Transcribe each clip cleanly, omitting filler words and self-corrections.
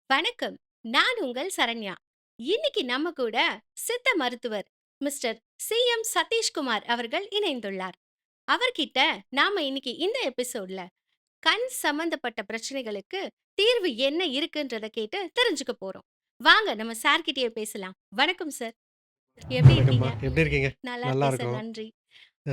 வணக்கம். நான் உங்கள் சரண்யா. இன்னைக்கு நம்ம கூட சித்த மருத்துவர் மிஸ்டர் சி.எம். சதீஷ்குமார் அவர்கள் இணைந்துள்ளார். அவர்கிட்ட நாம இன்னைக்கு இந்த எபிசோட்ல கண் சம்பந்தப்பட்ட பிரச்சனைகளுக்கு தீர்வு என்ன இருக்குன்றத கேட்டு தெரிஞ்சுக்க போறோம். வாங்க நம்ம சார் கிட்டயே பேசலாம். வணக்கம் சார். எப்படி வணக்கம்மா. இருக்கீங்க? எப்படி இருக்கீங்க? நல்லா நல்லா இருக்கேன் சார். இருக்கோம். நன்றி.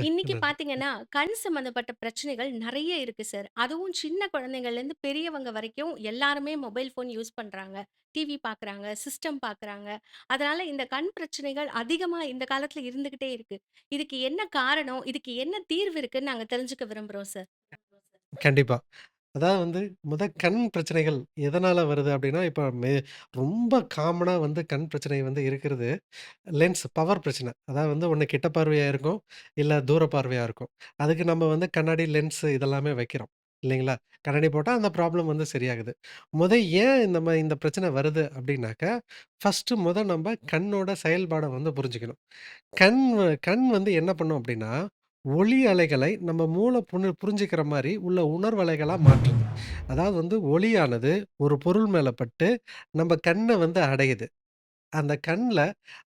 இன்னைக்கு நன்றி. பார்த்தீங்கன்னா, கண் சம்மந்தப்பட்ட பிரச்சனைகள் நெறைய இருக்கு சார். அதுவும் சின்ன குழந்தைங்கள்லேருந்து பெரியவங்க வரைக்கும் எல்லாருமே மொபைல் ஃபோன் யூஸ் பண்றாங்க. டிவி பார்க்குறாங்க, சிஸ்டம் பார்க்குறாங்க. அதனால இந்த கண் பிரச்சனைகள் அதிகமா இந்த காலத்துல இருந்துகிட்டே இருக்கு. இதுக்கு என்ன காரணம்? இதுக்கு என்ன தீர்வு இருக்குன்னு நாங்க தெரிஞ்சுக்க விரும்புறோம் சார். கண்டிப்பா. அதாவது வந்து கண் பிரச்சனைகள் எதனால வருது அப்டின்னா, இப்ப ரொம்ப காமனா வந்து கண் பிரச்சனை வந்து இருக்கிறது, லென்ஸ் பவர் பிரச்சனை. அதாவது வந்து ஒண்ணு கிட்ட பார்வையா இருக்கும், இல்ல தூர பார்வையா இருக்கும். அதுக்கு நம்ம வந்து கண்ணாடி, லென்ஸ் இதெல்லாமே வைக்கிறோம். இல்லைங்களா? கண்ணாடி போட்டா அந்த ப்ராப்ளம் வந்து சரியாகுது. ஏன் இந்த பிரச்சனை வருது அப்டின்னாக்கா, ஃபர்ஸ்ட்டு நம்ப கண்ணோட செயல்பாட வந்து புரிஞ்சுக்கணும். கண் வந்து என்ன பண்ணும் அப்டின்னா, ஒளி அலைகளை நம்ம மூளை புரிஞ்சுக்கிற மாரி உள்ள உணர்வு அலைகளா மாற்றுது. அதாவது வந்து ஒளியானது ஒரு பொருள் மேல பட்டு, நம்ம கண்ண வந்து அடையுது. அந்த கண்ல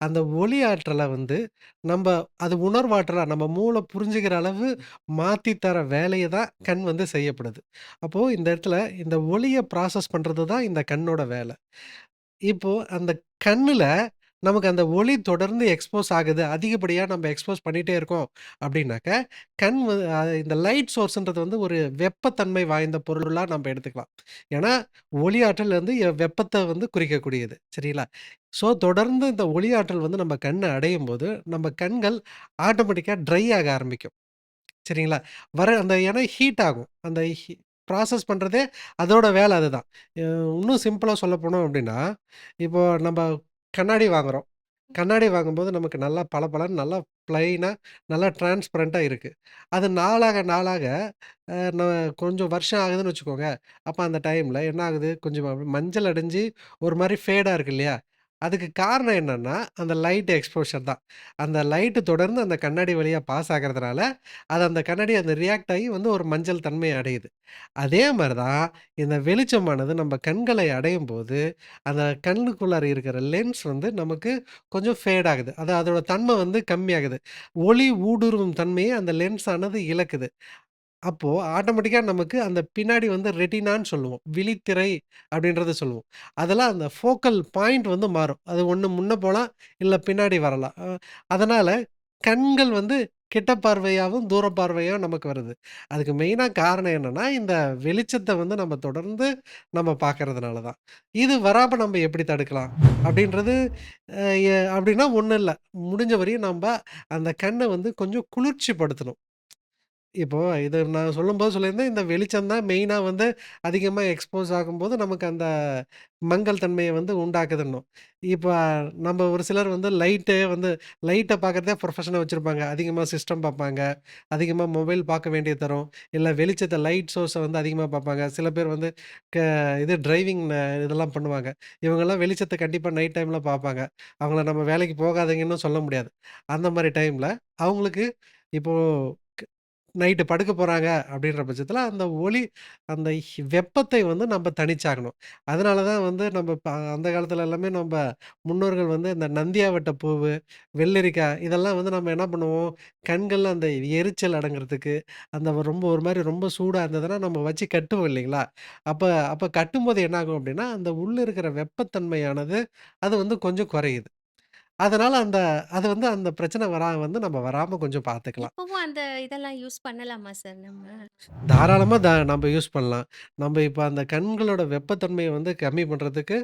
அந்த ஒளி ஆற்றல வந்து நம்ப அது உணர்வாற்றலா நம்ம மூளை புரிஞ்சுக்கிற அளவு மாத்தி தர வேலைய தான் கண் வந்து செய்யப்படுது. அப்போ இந்த இடத்துல இந்த ஒளிய ப்ராசஸ் பண்றது தான் இந்த கண்ணோட வேல. இப்போ அந்த கண்ணுல நமக்கு அந்த ஒளி தொடர்ந்து எக்ஸ்போஸ் ஆகுது. அதிகப்படியா நம்ம எக்ஸ்போஸ் பண்ணிட்டே இருக்கோம் அப்டின்னாக்க, கண் வ அ இந்த லைட் சோர்ஸ்ன்றது வந்து ஒரு வெப்பத்தன்மை வாய்ந்த பொருளா நம்ம எடுத்துக்கலாம். ஏன்னா, ஒளி ஆற்றல் வந்து வெப்பத்த வந்து குறிக்கக்கூடியது. சரிங்களா? ஸோ, தொடர்ந்து இந்த ஒளி ஆற்றல் வந்து நம்ம கண்ண அடையும்போது, நம்ம கண்கள் ஆட்டோமேட்டிக்கா ட்ரை ஆக ஆரம்பிக்கும். சரிங்களா? அந்த இடம் ஹீட் ஆகும். அந்த ப்ராசஸ் பண்றதே அதோட வேல அதுதான். அ இன்னும் சிம்பிளா சொல்லப்போனோம் அப்டின்னா, இப்போ நம்ப கண்ணாடி வாங்குறோம். கண்ணாடி வாங்கும்போது நமக்கு நல்லா பளபளன்னு நல்லா பிளைனா, நல்லா டிரான்ஸ்பரன்ட்டா இருக்கு. அது நாளாக நாளாக கொஞ்சம் வருஷம் ஆகுதுன்னு வச்சுக்கோங்க. அப்ப அந்த டைம்ல என்ன ஆகுது? கொஞ்சம் மஞ்சள் அடைஞ்சு ஒரு மாரி ஃபேடா இருக்கு இல்லையா? அதுக்கு காரணம் என்னன்னா, அந்த லைட் எக்ஸ்போஷர் தான். அந்த லைட் தொடர்ந்து அந்த கண்ணாடி வழியா பாஸ் ஆகுறதுனால, அது அந்த கண்ணாடி அந்த ரியாக்ட் ஆகி வந்து ஒரு மஞ்சள் தன்மை அடையுது. அதே மாரி தான் இந்த வெளிச்சமானது நம்ம கண்களை அடையும்போது, அந்த கண்ணுக்குள்ளார இருக்கிற லென்ஸ் வந்து நமக்கு கொஞ்சம் ஃபேட் ஆகுது. அதோட தன்மை வந்து கம்மியாகுது. ஒளி ஊடுருவும் தன்மைய அந்த லென்ஸ் ஆனது இழக்குது. அப்போ ஆட்டோமேட்டிக்கா நமக்கு அந்த பின்னாடி வந்து ரெட்டினான்னு சொல்லுவோம். விழித்திரை அப்படின்றத சொல்லுவோம். அதெல்லாம் அந்த ஃபோக்கல் பாயிண்ட் வந்து மாறும். அது ஒண்ணு முன்ன போலாம், இல்ல பின்னாடி வரலாம். அதனால கண்கள் வந்து கிட்ட பார்வையாவும், தூர பார்வையா நமக்கு வருது. அதுக்கு மெயினா காரணம் என்னன்னா, இந்த வெளிச்சத்த வந்து நம்ம தொடர்ந்து நம்ம பார்க்கறதுனால தான். இது வராம நம்ம எப்படி தடுக்கலாம்? அப்படின்றது அ எ அப்படின்னா ஒண்ணும் இல்ல. முடிஞ்ச வரையும் நம்ப அந்த கண்ண வந்து கொஞ்சம் குளிர்ச்சிப்படுத்தணும். இப்போ இது நான் சொல்லும்போது சொல்லியிருந்தேன், இந்த வெளிச்சம் தான் மெயினா வந்து அதிகமா எக்ஸ்போஸ் ஆகும்போது, நமக்கு அந்த மங்கல் தன்மைய வந்து உண்டாக்குதுன்னோம். இப்ப நம்ம ஒரு சிலர் வந்து லைட்ட பார்க்கறதே ப்ரொஃபஷனா வச்சிருப்பாங்க. அதிகமா சிஸ்டம் பார்ப்பாங்க. அதிகமா மொபைல் பார்க்க வேண்டியது தரும். இல்ல வெளிச்சத்த லைட் சோர்ஸ வந்து அதிகமா பார்ப்பாங்க. சில பேர் வந்து க இது டிரைவிங் இதெல்லாம் பண்ணுவாங்க. இவங்கலாம் வெளிச்சத்த கண்டிப்பா நைட் டைம்ல பார்ப்பாங்க. அவங்கள நம்ம வேலைக்கு போகாதீங்கன்னு சொல்ல முடியாது. அந்த மாரி டைம்ல அவங்களுக்கு இப்போ நைட்டு படுக்க போறாங்க அப்படின்ற பட்சத்தில, அந்த வெப்பத்தை வந்து நம்ப தணிச்சாகணும். அதனால தான் வந்து நம்ப அந்த காலத்துல எல்லாமே நம்ப முன்னோர்கள் வந்து இந்த நந்தியாவட்ட பூவு, வெள்ளரிக்காய் இதெல்லாம் வந்து நம்ம என்ன பண்ணுவோம், கண்கள்ல அந்த எரிச்சல் அடங்குறதுக்கு, அந்த ரொம்ப ஒரு மாரி ரொம்ப சூடா இருந்ததுன்னா, நம்ம வச்சு கட்டுவோம் இல்லைங்களா? அப்ப அப்ப கட்டும்போது என்ன ஆகும் அப்படின்னா, அந்த உள்ள இருக்கிற வெப்பத்தன்மையானது, அது வந்து கொஞ்சம் குறையுது. அதனால அது வந்து அந்த பிரச்சனை வந்து நம்ம வராம கொஞ்சம் பார்த்துக்கலாம். இப்பவும் அந்த இதெல்லாம் யூஸ் பண்ணலாமா சார் நம்ம? தாராளமா நம்ப யூஸ் பண்ணலாம். நம்ப இப்ப அந்த கண்களோட வெப்பத்தன்மைய வந்து கம்மி பண்றதுக்கு,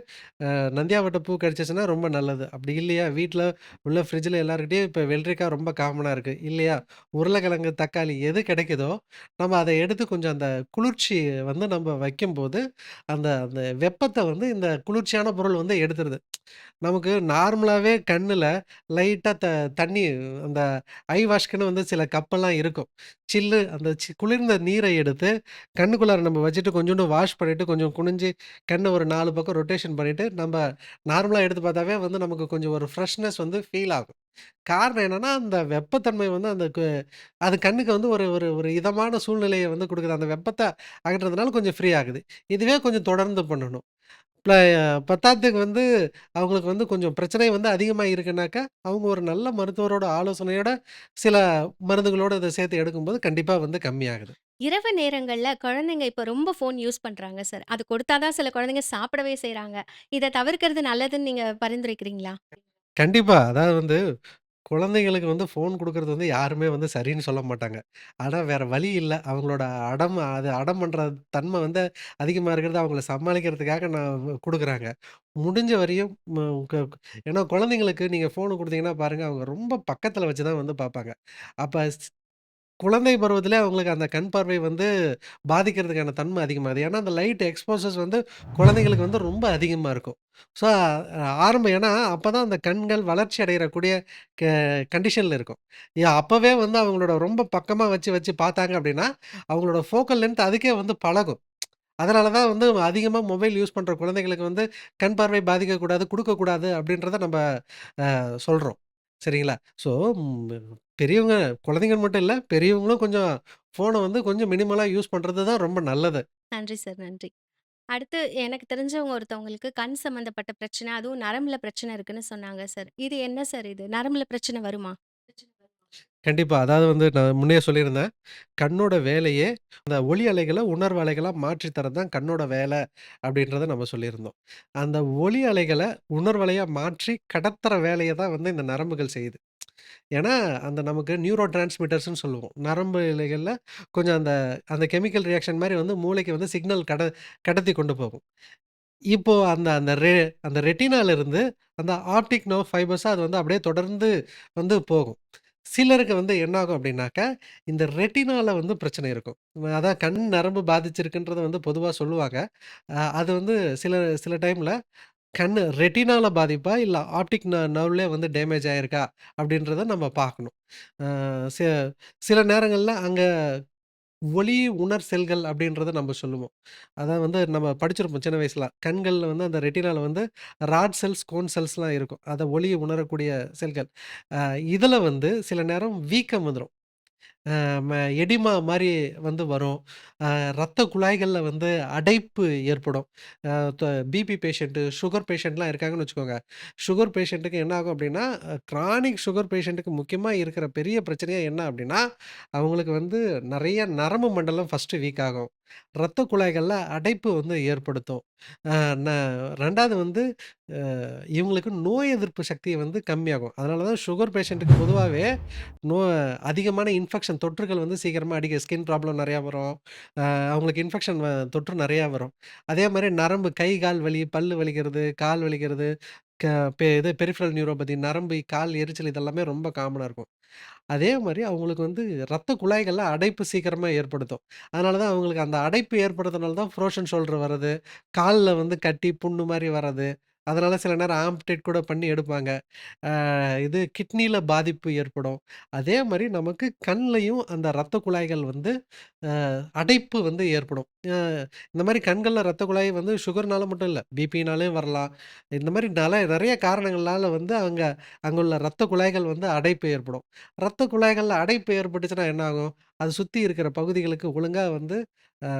நந்தியாவட்ட பூ கிடைச்சுச்சுன்னா ரொம்ப நல்லது. அப்படி இல்லையா, வீட்ல உள்ள ஃப்ரிட்ஜ்ல எல்லார்கிட்டயும் இப்ப வெள்ளரிக்கா ரொம்ப காமனா இருக்கு. இல்லையா, உருளைக்கிழங்கு, தக்காளி எது கிடைக்குதோ, நம்ம அத எடுத்து கொஞ்சம் அந்த குளிர்ச்சி வந்து நம்ம வைக்கும்போது, அந்த அந்த வெப்பத்த வந்து இந்த குளிர்ச்சியான பொருள் வந்து எடுத்துருது. நமக்கு நார்மலாவே கண்ணுல லைட்டா தண்ணி அந்த ஐ வாஷ்க்குன்னு வந்து சில கப்பெல்லாம் இருக்கும். அந்த குளிர்ந்த நீரை எடுத்து கண்ணுக்குள்ளார நம்ம வச்சுட்டு கொஞ்சோண்டு வாஷ் பண்ணிட்டு, கொஞ்சம் குனிஞ்சு கண்ண ஒரு 4 பக்கம் ரொட்டேஷன் பண்ணிட்டு, நம்ப நார்மலா எடுத்து பார்த்தாவே வந்து நமக்கு கொஞ்சம் ஒரு ஃப்ரெஷ்னஸ் வந்து ஃபீல் ஆகும். காரணம் என்னன்னா, அந்த வெப்பத்தன்மை வந்து அது கண்ணுக்கு வந்து ஒரு ஒரு ஒரு இதமான சூழ்நிலைய வந்து குடுக்குது. அந்த வெப்பத்த அகற்றதுனால கொஞ்சம் ஃப்ரீ ஆகுது. இதுவே கொஞ்சம் தொடர்ந்து பண்ணணும். ப பத்தாததுக்கு வந்து அவங்களுக்கு வந்து கொஞ்சம் பிரச்சனை வந்து அதிகமா இருக்குனாக்கா, அவங்க ஒரு நல்ல மருத்துவரோட ஆலோசனையோட சில மருந்துகளோட இத சேர்த்து எடுக்கும்போது கண்டிப்பா வந்து கம்மியாகுது. இரவு நேரங்கள்ல குழந்தைங்க இப்ப ரொம்ப ஃபோன் யூஸ் பண்றாங்க சார். அது கொடுத்தா தான் சில குழந்தைங்க சாப்பிடவே செய்றாங்க. இத தவிர்க்கிறது நல்லதுன்னு நீங்க பரிந்துரைக்கிறீங்களா? கண்டிப்பா. அதாவது வந்து குழந்தைங்களுக்கு வந்து ஃபோன் குடுக்குறது வந்து யாருமே வந்து சரின்னு சொல்ல மாட்டாங்க. ஆனா வேற வழி இல்ல. அவங்களோட அடம் பண்ற தன்மை வந்து அதிகமா இருக்கிறது அவங்கள சமாளிக்கிறதுக்காக குடுக்குறாங்க. முடிஞ்ச வரையும் ம க ஏன்னா குழந்தைங்களுக்கு நீங்க ஃபோன் குடுத்தீங்கன்னா பாருங்க, அவங்க ரொம்ப பக்கத்துல வச்சு தான் வந்து பார்ப்பாங்க. அப்ப குழந்தை பருவத்திலே அவங்களுக்கு அந்த கண் பார்வை வந்து பாதிக்கிறதுக்கான தன்மை அதிகமாகுது. ஏன்னா, அந்த லைட் எக்ஸ்போசர்ஸ் வந்து குழந்தைங்களுக்கு வந்து ரொம்ப அதிகமா இருக்கும். ஸோ, ஏன்னா அப்பதான் அந்த கண்கள் வளர்ச்சி அடையக்கூடிய க கண்டிஷன்ல இருக்கும். அப்பவே வந்து அவங்களோட ரொம்ப பக்கமா வச்சு வச்சு பார்த்தாங்க அப்படின்னா, அவங்களோட ஃபோக்கல் லென்த் அதுக்கே வந்து பழகும். அதனால தான் வந்து அதிகமா மொபைல் யூஸ் பண்ற குழந்தைகளுக்கு வந்து கண் பார்வை பாதிக்கக்கூடாது, குடுக்கக்கூடாது அப்படின்றத நம்ப சொல்றோம். சரிங்களா? ஸோ, பெரியவங்க குழந்தைங்க மட்டும் இல்ல, பெரியவங்களும் கொஞ்சம் ஃபோன வந்து கொஞ்சம் மினிமலா யூஸ் பண்றது தான் ரொம்ப நல்லது. நன்றி சார், நன்றி. அடுத்து எனக்கு தெரிஞ்சவங்க ஒருத்தவங்களுக்கு கண் சம்மந்தப்பட்ட பிரச்சனை, அதுவும் நரம்புல பிரச்சனை இருக்குன்னு சொன்னாங்க சார். இது என்ன சார் இது? நரம்புல பிரச்சனை வருமா? கண்டிப்பா. அதாவது வந்து நான் முன்னயே சொல்லியிருந்தேன். கண்ணோட வேலையே அந்த ஒளி அலைகள உணர்வு அலைகளா மாற்றி தர்றது தான் கண்ணோட வேலை அப்படின்றத நம்ம சொல்லியிருந்தோம். அந்த ஒளி அலைகள உணர்வு அலையா மாற்றி கடத்துற வேலைய தான் வந்து இந்த நரம்புகள் செய்யுது. ஏன்னா, அந்த நமக்கு நியூரோ டிரான்ஸ்மிட்டர்ஸ்ன்னு சொல்லுவோம். நரம்பு இழைகள்ல கொஞ்சம் அந்த அந்த கெமிக்கல் ரியாக்ஷன் மாரி வந்து மூளைக்கு வந்து சிக்னல் கடத்தி கொண்டு போகும். இப்போ அந்த அந்த அந்த ரெட்டினால இருந்து அந்த ஆப்டிக் நர்வ் ஃபைபர்ஸா அது வந்து அப்படியே தொடர்ந்து வந்து போகும். சிலருக்கு வந்து என்ன ஆகும் அப்படின்னாக்கா, இந்த ரெட்டினால வந்து பிரச்சனை இருக்கும். அதான் கண் நரம்பு பாதிச்சிருக்குன்றத வந்து பொதுவா சொல்லுவாங்க. அது வந்து சில சில டைம்ல கண்ணு ரெட்டினால பாதிப்பா? இல்ல ஆப்டிக் நர்வ்லயே வந்து டேமேஜ் ஆயிருக்கா? அப்படின்றத நம்ம பார்க்கணும். அ சில சில நேரங்கள்ல அங்க ஒளி உணர் செல்கள் அப்படின்றத நம்ம சொல்லுவோம். அதான் வந்து நம்ம படிச்சிருப்போம் சின்ன வயசுல. கண்கள்ல வந்து அந்த ரெட்டினால வந்து ராட் செல்ஸ், கோன் செல்ஸ்லாம் இருக்கும். அத ஒளிய உணரக்கூடிய செல்கள். அ இதுல வந்து சில நேரம் வீக்கம் வந்துரும். அ ம எடிமா மாரி வந்து வரும். ரத்த குழாய்கள்ல வந்து அடைப்பு ஏற்படும். அ த பிபி பேஷண்ட்டு, சுகர் பேஷண்ட்லாம் இருக்காங்கன்னு வச்சுக்கோங்க. சுகர் பேஷண்ட்டுக்கு என்ன ஆகும் அப்டின்னா, கிரானிக் சுகர் பேஷண்ட்டுக்கு முக்கியமா இருக்கிற பெரிய பிரச்சனையே என்ன அப்டின்னா, அவங்களுக்கு வந்து நெறைய நரம்பு மண்டலம் ஃபர்ஸ்ட்டு வீக் ஆகும். ரத்த குழாய்கள்ல அடைப்பு வந்து ஏற்படுத்தும். அ ந 2வது வந்து அ இவங்களுக்கு நோய் எதிர்ப்பு சக்தி வந்து கம்மியாகும். அதனால தான் சுகர் பேஷண்ட்டுக்கு பொதுவாவே நோ அதிகமான இன்ஃபெக்ஷன் தொற்றுகள் வந்து சீக்கிரமா ஸ்கின் ப்ராப்ளம் நெறையா வரும். அவங்களுக்கு இன்ஃபெக்ஷன் தொற்று நெறையா வரும். அதே மாரி நரம்பு கை, கால் வலி, பல்லு வலிக்கிறது, கால் வலிக்கிறது, க பெ இது பெரிஃபரல் நியூரோபதி நரம்பு, கால் எரிச்சல் இதெல்லாமே ரொம்ப காமனா இருக்கும். அதே மாரி அவங்களுக்கு வந்து ரத்த குழாய்கள்ல அடைப்பு சீக்கிரமா ஏற்படுத்தும். அதனால தான் அவங்களுக்கு அந்த அடைப்பு ஏற்படுறதுனால தான் ஃப்ரோசன் ஷோல்டர் வர்றது, கால்ல வந்து கட்டி புண்ணு மாரி வர்றது. அதனால சில நேரம் ஆம்புடேட் கூட பண்ணி எடுப்பாங்க. இது கிட்னில பாதிப்பு ஏற்படும். அதே மாரி நமக்கு கண்லயும் அந்த ரத்த குழாய்கள் வந்து அடைப்பு வந்து ஏற்படும். இந்த மாரி கண்கள்ல ரத்த குழாய் வந்து சுகர்னால மட்டும் இல்ல, பிபினாலயும் வரலாம். இந்த மாரி நெறைய காரணங்கள்னால வந்து அங்குள்ள ரத்த குழாய்கள் வந்து அடைப்பு ஏற்படும். ரத்த குழாய்கள்ல அடைப்பு ஏற்பட்டுச்சுன்னா என்ன ஆகும்? அது சுத்தி இருக்கிற பகுதிகளுக்கு ஒழுங்கா வந்து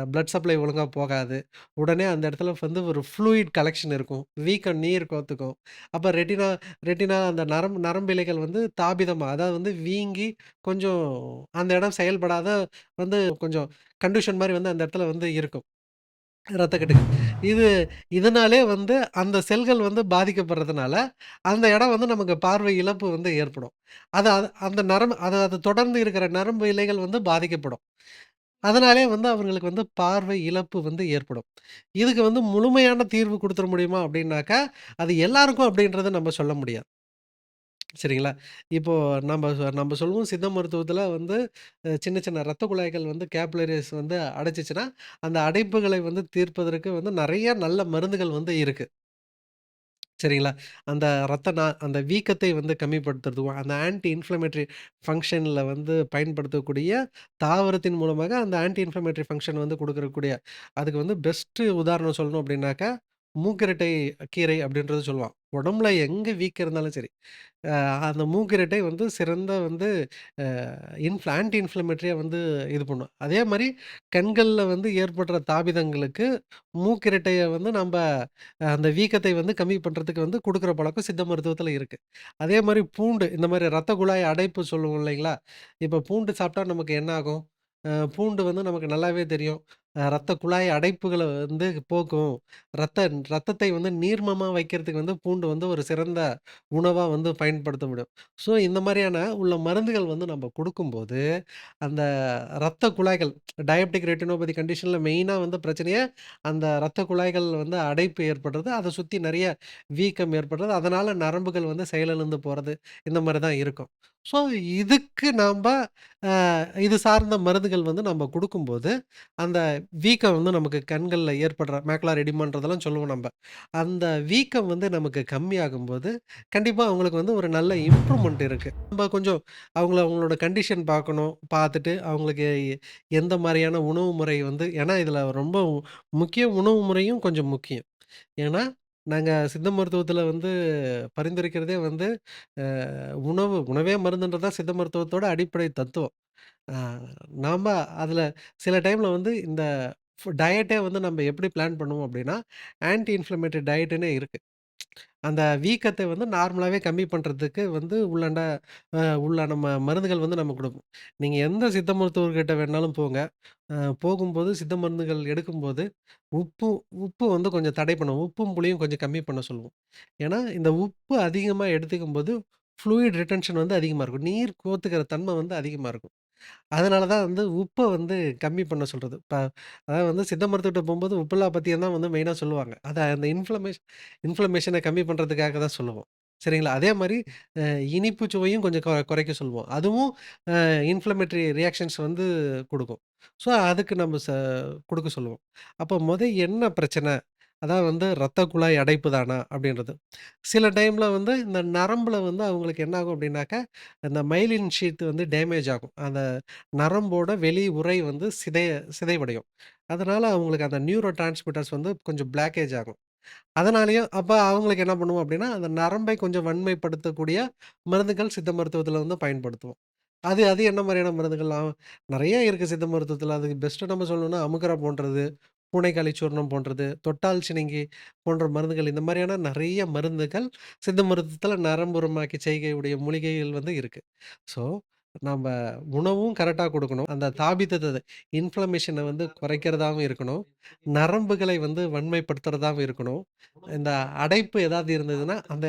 பிளட் சப்ளை ஒழுங்கா போகாது. உடனே அந்த இடத்துல வந்து ஒரு ஃப்ளூயிட் கலெக்ஷன் இருக்கும். வீக்கம் நீர் கோர்த்துக்கும். அப்ப ரெட்டினா அந்த நரம்பிழைகள் வந்து தாபிதமா அதாவது வந்து வீங்கி கொஞ்சம் அந்த இடம் செயல்படாத வந்து கொஞ்சம் கண்டிஷன் மாரி வந்து அந்த இடத்துல வந்து இருக்கும். ரத்தக்கட்டுக்கு. இது இதனாலே வந்து அந்த செல்கள் வந்து பாதிக்கப்படுறதுனால, அந்த இடம் வந்து நமக்கு பார்வை இழப்பு வந்து ஏற்படும். அந்த நரம்பு அத தொடர்ந்து இருக்கிற நரம்பு இழைகள் வந்து பாதிக்கப்படும். அதனாலே வந்து அவங்களுக்கு வந்து பார்வை இழப்பு வந்து ஏற்படும். இதுக்கு வந்து முழுமையான தீர்வு குடுத்துற முடியுமா அப்டின்னாக்கா, அது எல்லாருக்கும் அப்டின்றத நம்ம சொல்ல முடியாது. சரிங்களா? இப்போ நம்ப சொல்லுவோம் சித்த மருத்துவத்தில வந்து சின்ன சின்ன ரத்த குழாய்கள் வந்து கேப்லரீஸ் வந்து அடைச்சுச்சுன்னா, அந்த அடைப்புகளை வந்து தீர்ப்பதற்கு வந்து நெறைய நல்ல மருந்துகள் வந்து இருக்கு. சரிங்களா? அந்த அந்த வீக்கத்தை வந்து கம்மிப்படுத்துறதுக்கும், அந்த ஆன்டி இன்ஃப்ளமேட்டரி ஃபங்ஷன்ல வந்து பயன்படுத்தக்கூடிய தாவரத்தின் மூலமாக அந்த ஆன்டி இன்ஃப்ளமேட்டரி ஃபங்ஷன் வந்து குடுக்கக்கூடிய அதுக்கு வந்து பெஸ்ட்டு உதாரணம் சொல்லணும் அப்டின்னாக்கா, மூக்கிரட்டை கீரை அப்டின்றது சொல்லுவான். உடம்புல எங்க வீக்கம் இருந்தாலும் சரி, அ அந்த மூக்கிரட்டை வந்து சிறந்த வந்து அ ஆன்டி இன்ஃப்ளமேட்டரியா வந்து இது பண்ணும். அதே மாரி கண்கள்ல வந்து ஏற்படுற தாபிதங்களுக்கு மூக்கிரட்டைய வந்து நம்ப அந்த வீக்கத்தை வந்து கம்மி பண்றதுக்கு வந்து குடுக்குற பழக்கம் சித்த மருத்துவத்தில இருக்கு. அதே மாரி பூண்டு இந்த மாரி ரத்த குழாய் அடைப்பு சொல்லுவோம் இல்லைங்களா? இப்ப பூண்டு சாப்பிட்டா நமக்கு என்ன ஆகும்? பூண்டு வந்து நமக்கு நல்லாவே தெரியும். ரத்த குழாய் அடைப்புகள வந்து போக்கும். ரத்தத்தை வந்து நீர்மமா வைக்கிறதுக்கு வந்து பூண்டு வந்து ஒரு சிறந்த உணவா வந்து பயன்படுத்தப்படும். ஸோ இந்த மாரியான உள்ள மருந்துகள் வந்து நம்ம குடுக்கும்போது, அந்த ரத்த குழாய்கள் டயபெடிக் ரெட்டினோபதி கண்டிஷன்ல மெயினா வந்து பிரச்சனையே, அந்த ரத்த குழாய்கள் வந்து அடைப்பு ஏற்படுறது, அத சுத்தி நெறைய வீக்கம் ஏற்படுறது, அதனால நரம்புகள் வந்து செயலிழந்து போறது, இந்த மாரி தான் இருக்கும். ஸோ இதுக்கு நம்ப இது சார்ந்த மருந்துகள் வந்து நம்ம குடுக்கும்போது, அந்த வீக்கம் வந்து நமக்கு கண்கள்ல ஏற்படுற மேக்குலர் எடிமான்றதெல்லாம் சொல்லுவோம் நம்ப. அந்த வீக்கம் வந்து நமக்கு கம்மியாகும்போது, கண்டிப்பா அவங்களுக்கு வந்து ஒரு நல்ல இம்ப்ரூவ்மென்ட் இருக்கு. நம்ப கொஞ்சம் அவங்களோட கண்டிஷன் பார்க்கணும். பார்த்துட்டு அவங்களுக்கு எந்த மாரியான உணவு முறை வந்து ஏன்னா இதுல ரொம்ப முக்கிய உணவு முறையும் கொஞ்சம் முக்கியம். ஏன்னா, நாங்க சித்த மருத்துவத்தில வந்து பரிந்துரைக்கிறதே வந்து, அ உணவே மருந்துன்றது தான் சித்த மருத்துவத்தோட அடிப்படை தத்துவம். ஆ நாம அதில சில டைம்ல வந்து இந்த டயட்டே வந்து நம்ம எப்படி பிளான் பண்ணுவோம் அப்படின்னா, ஆன்டி இன்ஃப்ளமேட்டரி டயட்டுன்னே இருக்கு. அந்த வீக்கத்த வந்து நார்மலாவே கம்மி பண்றதுக்கு வந்து உள்ளான மருந்துகள் வந்து நம்ம குடுப்போம். நீங்க எந்த சித்த மருத்துவர்கிட்ட வேணாலும் போங்க. அ போகும்போது சித்த மருந்துகள் எடுக்கும்போது, உப்பு உப்பு வந்து கொஞ்சம் தடை பண்ணுவோம். உப்பும், புளியும் கொஞ்சம் கம்மி பண்ண சொல்லுவோம். ஏன்னா, இந்த உப்பு அதிகமா எடுத்துக்கும்போது, ஃப்ளூயிட் ரிட்டென்ஷன் வந்து அதிகமா இருக்கும். நீர் கோர்த்துக்கிற தன்மை வந்து அதிகமா இருக்கும். அதனால தான் வந்து உப்ப வந்து கம்மி பண்ண சொல்றது. அதாவது வந்து சித்த மருத்துவர்ட்ட போம்போது உப்புலா பத்தியம் தான் வந்து மெயினா சொல்லுவாங்க. அந்த இன்ஃப்ளமேஷன கம்மி பண்றதுக்காக தான் சொல்லுவோம். சரிங்களா? அதே மாரி அ இனிப்பு சுவையும் கொஞ்சம் குறைக்க சொல்லுவோம். அதுவும் இன்ஃப்ளமேட்டரி ரியாக்ஷன்ஸ் வந்து குடுக்கும். ஸோ, அதுக்கு நம்ம குடுக்க சொல்லுவோம். அப்போ என்ன பிரச்சனை? அதான் வந்து ரத்த குழாய் அடைப்பு தானா? அப்படின்றது. சில டைம்ல வந்து இந்த நரம்புல வந்து அவங்களுக்கு என்ன ஆகும் அப்படின்னாக்கா, இந்த மைலின் ஷீத் வந்து டேமேஜ் ஆகும். அந்த நரம்போட வெளி உறை வந்து சிதைவடையும். அதனால அவங்களுக்கு அந்த நியூரோ டிரான்ஸ்மிட்டர்ஸ் வந்து கொஞ்சம் பிளாக்கேஜ் ஆகும். அதனாலேயும் அப்ப அவங்களுக்கு என்ன பண்ணுவோம் அப்டின்னா, அந்த நரம்பை கொஞ்சம் வன்மைப்படுத்தக்கூடிய மருந்துகள் சித்த மருத்துவத்தில வந்து பயன்படுத்துவோம். அது அது என்ன மாரியான மருந்துகள்லாம்? நெறைய இருக்கு சித்த மருத்துவத்தில. அதுக்கு பெஸ்ட்டா நம்ம சொல்லணும்னா, அமுக்கரா போன்றது, பூனைக்காளி சூர்ணம் போன்றது, தொட்டால் சிணுங்கி போன்ற மருந்துகள். இந்த மாரியான நெறைய மருந்துகள் சித்த மருத்துவத்தில நரம்புறமாக்கி செய்கையுடைய மூலிகைகள் வந்து இருக்கு. ஸோ, நம்ப உணவும் கரெக்ட்டா குடுக்கணும். அந்த தாபித்தத்த இன்ஃப்ளமேஷன வந்து குறைக்கிறதாவும் இருக்கணும். நரம்புகளை வந்து வன்மைப்படுத்துறதாவும் இருக்கணும். இந்த அடைப்பு ஏதாவது இருந்ததுன்னா, அந்த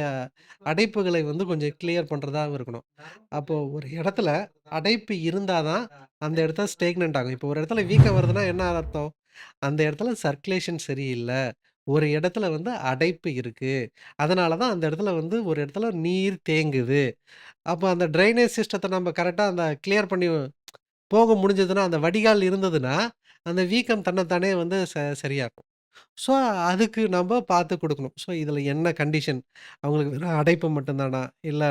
அடைப்புகளை வந்து கொஞ்சம் கிளியர் பண்றதாவும் இருக்கணும். அப்போ ஒரு இடத்துல அடைப்பு இருந்தா தான், அந்த இடத்துல ஸ்டேக்னன்ட் ஆகும். இப்போ ஒரு இடத்துல வீக்கம் வருதுன்னா என்ன அர்த்தம்? அந்த இடத்துல சர்க்குலேஷன் சரியில்ல. ஒரு இடத்துல வந்து அடைப்பு இருக்கு. அதனால தான் அந்த இடத்துல வந்து ஒரு இடத்துல நீர் தேங்குது. அப்ப அந்த ட்ரைனேஜ் சிஸ்டத்த நம்ம கரெக்ட்டா அந்த கிளியர் பண்ணி போக முடிஞ்சதுன்னா, அந்த வடிகால் இருந்ததுன்னா, அந்த வீக்கம் தன்ன தானே வந்து சரியாகும். ஸோ, அதுக்கு நம்ப பார்த்து குடுக்கணும். ஸோ, இதுல என்ன கண்டிஷன்? அவங்களுக்கு வெறும் அடைப்பு மட்டும் தானா? இல்ல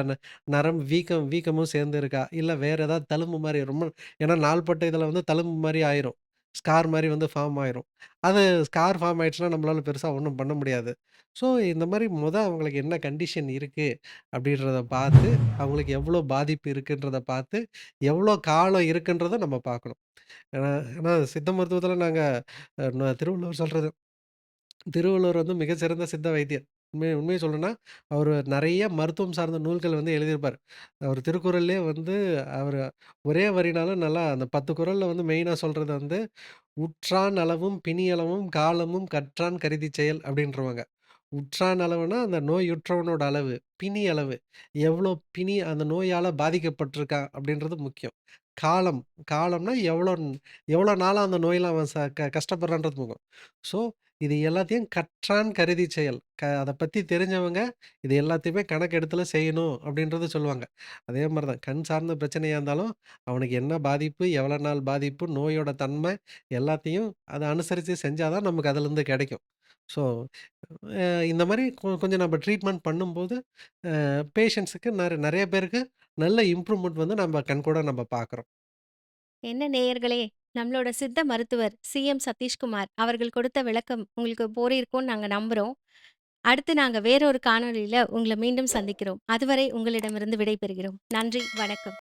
நரம்பு வீக்கமும் சேர்ந்து இருக்கா? இல்ல வேற ஏதாவது தழும்பு மாரி ரொம்ப ஏன்னா நாள்பட்ட இதுல வந்து தழும்பு மாரி ஆயிரும். ஸ்கார் மாரி வந்து ஃபார்ம் ஆயிரும். அது ஸ்கார் ஃபார்ம் ஆயிடுச்சுன்னா, நம்மளால பெருசா ஒண்ணும் பண்ண முடியாது. ஸோ, இந்த மாரி அவங்களுக்கு என்ன கண்டிஷன் இருக்கு? அப்படின்றத பார்த்து, அவங்களுக்கு எவ்வளோ பாதிப்பு இருக்குன்றத பார்த்து, எவ்வளோ காலம் இருக்குன்றத நம்ம பார்க்கணும். ஏன்னா ஏன்னா சித்த மருத்துவத்தில நாங்க திருவள்ளுவர் சொல்றது திருவள்ளுவர் வந்து மிகச்சிறந்த சித்த வைத்தியர். உண்மைய சொல்லணும்னா, அவரு நெறைய மருத்துவம் சார்ந்த நூல்கள் வந்து எழுதியிருப்பாரு. அவர் திருக்குறள்லயே வந்து அவரு ஒரே வரினாலும் நல்லா அந்த 10 குறள்ல வந்து மெயினா சொல்றது வந்து, "உற்றான் அளவும் பிணியளவும் காலமும் கற்றான் கருதிச் செயல்" அப்படின்ருவாங்க. உற்றான் அளவுனா, அந்த நோயுற்றவனோட அளவு. பிணி அளவு. எவ்வளோ பிணி அந்த நோயால பாதிக்கப்பட்டுருக்கான் அப்படின்றது முக்கியம். காலம். காலம்னா எவ்வளோ நாளா அந்த நோயில அவன் கஷ்டப்படுறான்றது முக்கியம். ஸோ, இது எல்லாத்தையும் கற்றான் கருதி செயல். அத பத்தி தெரிஞ்சவங்க, இது எல்லாத்தையுமே கணக்கெடுத்துல செய்யணும் அப்படின்றது சொல்லுவாங்க. அதே மாரி தான். கண் சார்ந்த பிரச்சனையா இருந்தாலும், அவனுக்கு என்ன பாதிப்பு, எவ்வளோ நாள் பாதிப்பு, நோயோட தன்மை எல்லாத்தையும் அத அனுசரிச்சு செஞ்சா தான் நமக்கு அதுலருந்து கெடைக்கும். ஸோ இந்த மாரி கொஞ்சம் நம்ம ட்ரீட்மெண்ட் பண்ணும்போது, பேஷண்ட்ஸுக்கு நெறைய பேருக்கு நல்ல இம்ப்ரூவ்மென்ட் வந்து நம்ம கண்கூடா நம்ம பார்க்குறோம். என்ன நேயர்களே! நம்மளோட சித்த மருத்துவர் சி.எம். சதீஷ்குமார் அவர்கள் கொடுத்த விளக்கம் உங்களுக்கு போரியிருக்கும்னு நாங்க நம்புறோம். அடுத்து நாங்க வேற ஒரு காணொளியில உங்கள மீண்டும் சந்திக்கிறோம். அதுவரை உங்களிடமிருந்து விடை பெறுகிறோம். நன்றி, வணக்கம்.